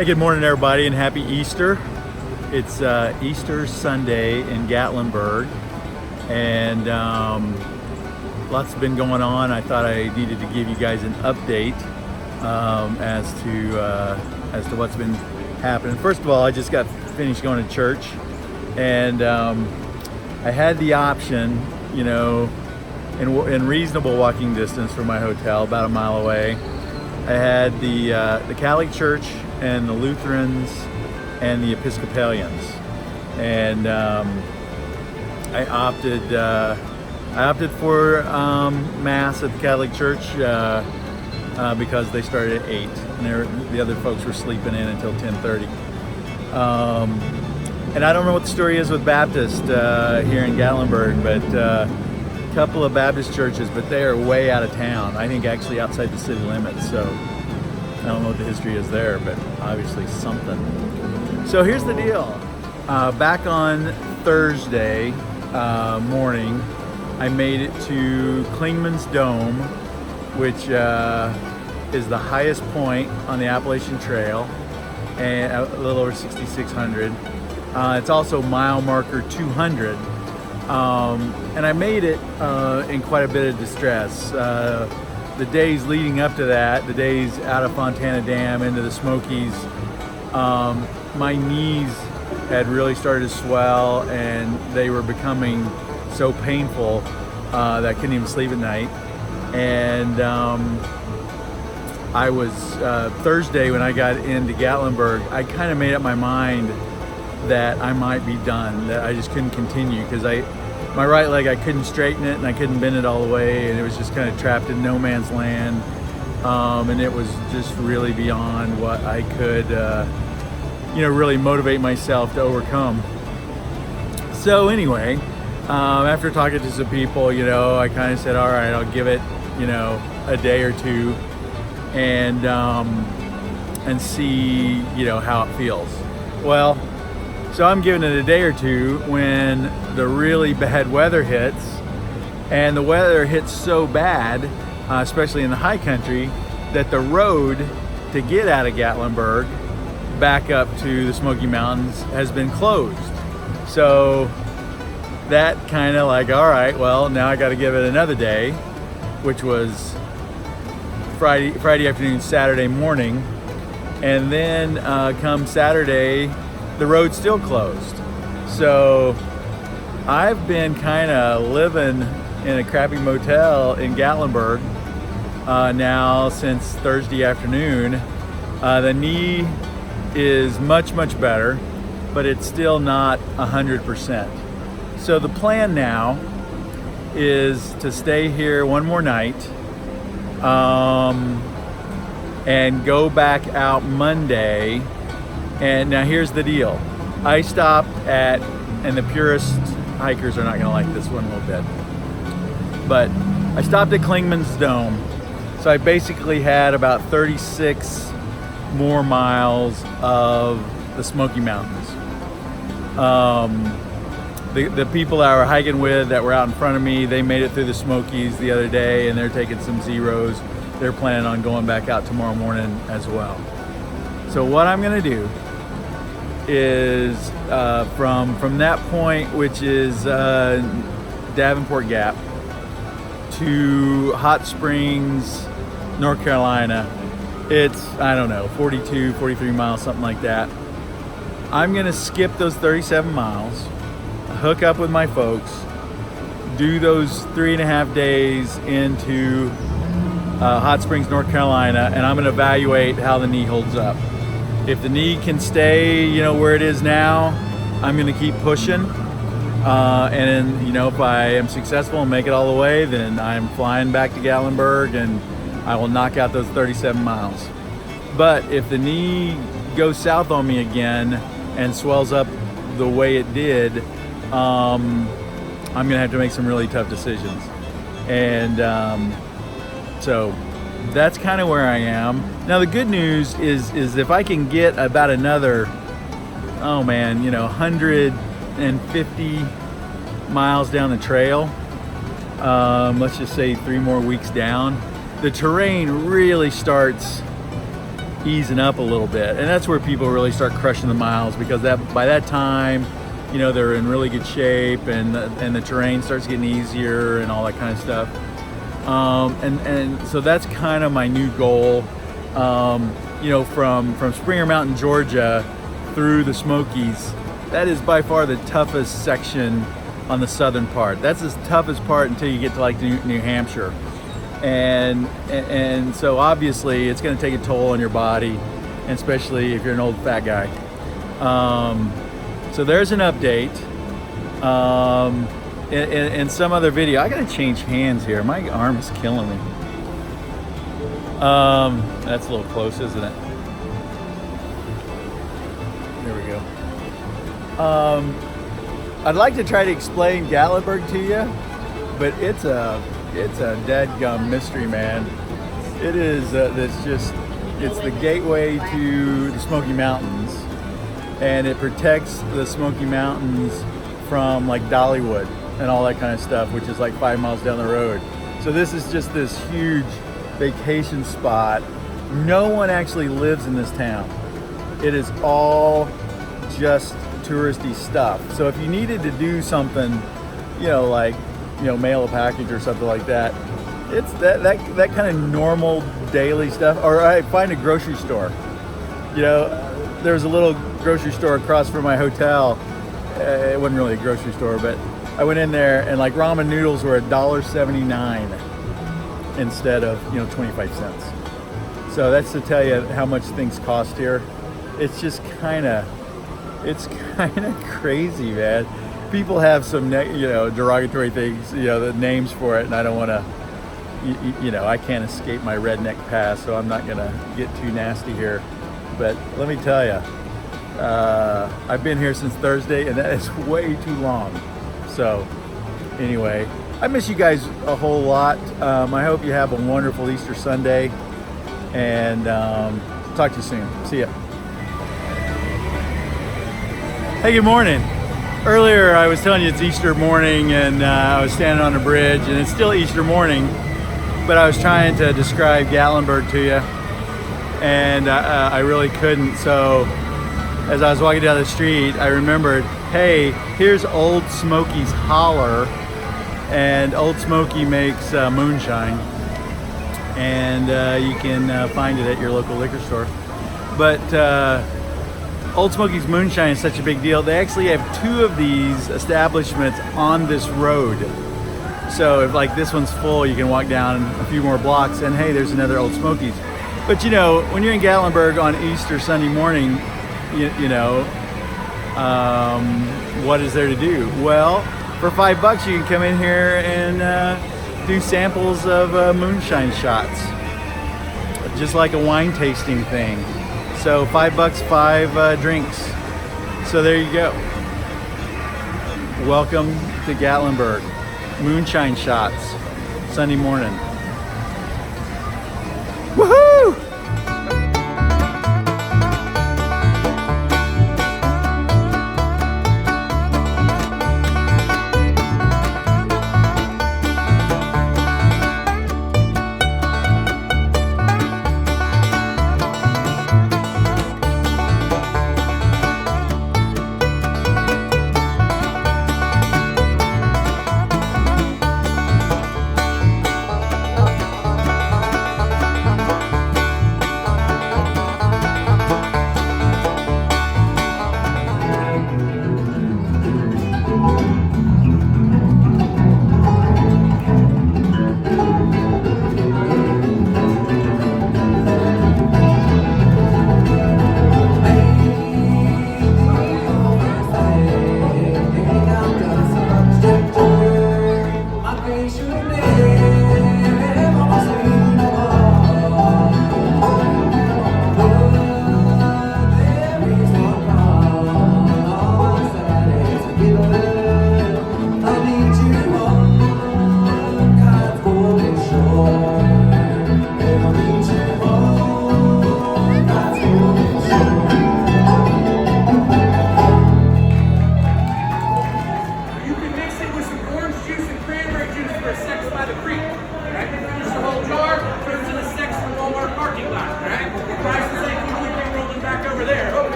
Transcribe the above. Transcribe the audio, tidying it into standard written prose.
Hey, good morning everybody and happy Easter. It's Easter Sunday in Gatlinburg, and lots have been going on. I thought I needed to give you guys an update as to what's been happening. First of all, I just got finished going to church, and I had the option, you know, in reasonable walking distance from my hotel, about a mile away. I had the Catholic Church and the Lutherans and the Episcopalians, and I opted for Mass at the Catholic Church because they started at 8, and the other folks were sleeping in until 10:30. And I don't know what the story is with Baptist here in Gatlinburg, but a couple of Baptist churches, but they are way out of town. I think actually outside the city limits. So I don't know what the history is there, but obviously something. So here's the deal. Back on Thursday morning, I made it to Klingman's Dome, which is the highest point on the Appalachian Trail, and a little over 6,600. It's also mile marker 200. And I made it in quite a bit of distress. The days leading up to that, the days out of Fontana Dam into the Smokies, my knees had really started to swell, and they were becoming so painful that I couldn't even sleep at night. And I was, Thursday when I got into Gatlinburg, I kind of made up my mind that I might be done, that I just couldn't continue, because my right leg, I couldn't straighten it and I couldn't bend it all the way, and it was just kind of trapped in no man's land, and it was just really beyond what I could really motivate myself to overcome. So anyway, after talking to some people, I kind of said, all right, I'll give it a day or two and see how it feels. Well, so I'm giving it a day or two when the really bad weather hits, and the weather hits so bad, especially in the high country, that the road to get out of Gatlinburg back up to the Smoky Mountains has been closed. So that kind of like, all right, well, now I got to give it another day, which was Friday afternoon, Saturday morning, and then come Saturday, the road's still closed. So I've been kind of living in a crappy motel in Gatlinburg now since Thursday afternoon. The knee is much better, but it's still not 100%. So the plan now is to stay here one more night and go back out Monday. And now here's the deal. I stopped at, and the purist hikers are not gonna like this one a little bit, but I stopped at Klingman's Dome. So I basically had about 36 more miles of the Smoky Mountains. The people I were hiking with that were out in front of me, they made it through the Smokies the other day, and they're taking some zeros. They're planning on going back out tomorrow morning as well. So what I'm gonna do is from that point, which is Davenport Gap, to Hot Springs, North Carolina. It's, I don't know, 42, 43 miles, something like that. I'm gonna skip those 37 miles, hook up with my folks, do those 3.5 days into Hot Springs, North Carolina, and I'm gonna evaluate how the knee holds up. If the knee can stay, where it is now, I'm gonna keep pushing. And if I am successful and make it all the way, then I'm flying back to Gatlinburg and I will knock out those 37 miles. But if the knee goes south on me again and swells up the way it did, I'm gonna have to make some really tough decisions. And so that's kind of where I am. Now the good news is if I can get about another, 150 miles down the trail, let's just say 3 more weeks down, the terrain really starts easing up a little bit, and that's where people really start crushing the miles, because by that time, you know, they're in really good shape, and the terrain starts getting easier and all that kind of stuff. And so that's kind of my new goal. You know, from Springer Mountain, Georgia, through the Smokies, that is by far the toughest section on the southern part. That's the toughest part until you get to like New Hampshire. And so obviously it's going to take a toll on your body, and especially if you're an old fat guy. So there's an update. In some other video, I gotta change hands here. My arm is killing me. That's a little close, isn't it? There we go. I'd like to try to explain Gatlinburg to you, but it's a dadgum mystery, man. It is. It's the gateway to the Smoky Mountains, and it protects the Smoky Mountains from like Dollywood and all that kind of stuff, which is like 5 miles down the road. So this is just this huge vacation spot. No one actually lives in this town. It is all just touristy stuff. So if you needed to do something, you know, like, you know, mail a package or something like that, it's that kind of normal daily stuff. Or I find a grocery store. You know, there was a little grocery store across from my hotel. It wasn't really a grocery store, but I went in there, and like ramen noodles were $1.79 instead of, you know, 25 cents. So that's to tell you how much things cost here. It's just kind of crazy, man. People have some, you know, derogatory things, you know, the names for it, and I don't want to, you know, I can't escape my redneck past, so I'm not gonna get too nasty here. But let me tell you, I've been here since Thursday, and that is way too long. So anyway, I miss you guys a whole lot. I hope you have a wonderful Easter Sunday, and talk to you soon. See ya. Hey, good morning. Earlier I was telling you it's Easter morning, and I was standing on the bridge, and it's still Easter morning, but I was trying to describe Gatlinburg to you, and I really couldn't. So as I was walking down the street, I remembered, hey, here's Old Smoky's Holler, and Old Smoky makes moonshine, and you can find it at your local liquor store. But Old Smoky's moonshine is such a big deal. They actually have 2 of these establishments on this road. So if like this one's full, you can walk down a few more blocks, and hey, there's another Old Smoky's. But you know, when you're in Gatlinburg on Easter Sunday morning, you know, what is there to do? Well, for $5 you can come in here and do samples of moonshine shots, just like a wine tasting thing. So $5, 5 drinks. So there you go. Welcome to Gatlinburg. Moonshine shots, Sunday morning. Woohoo!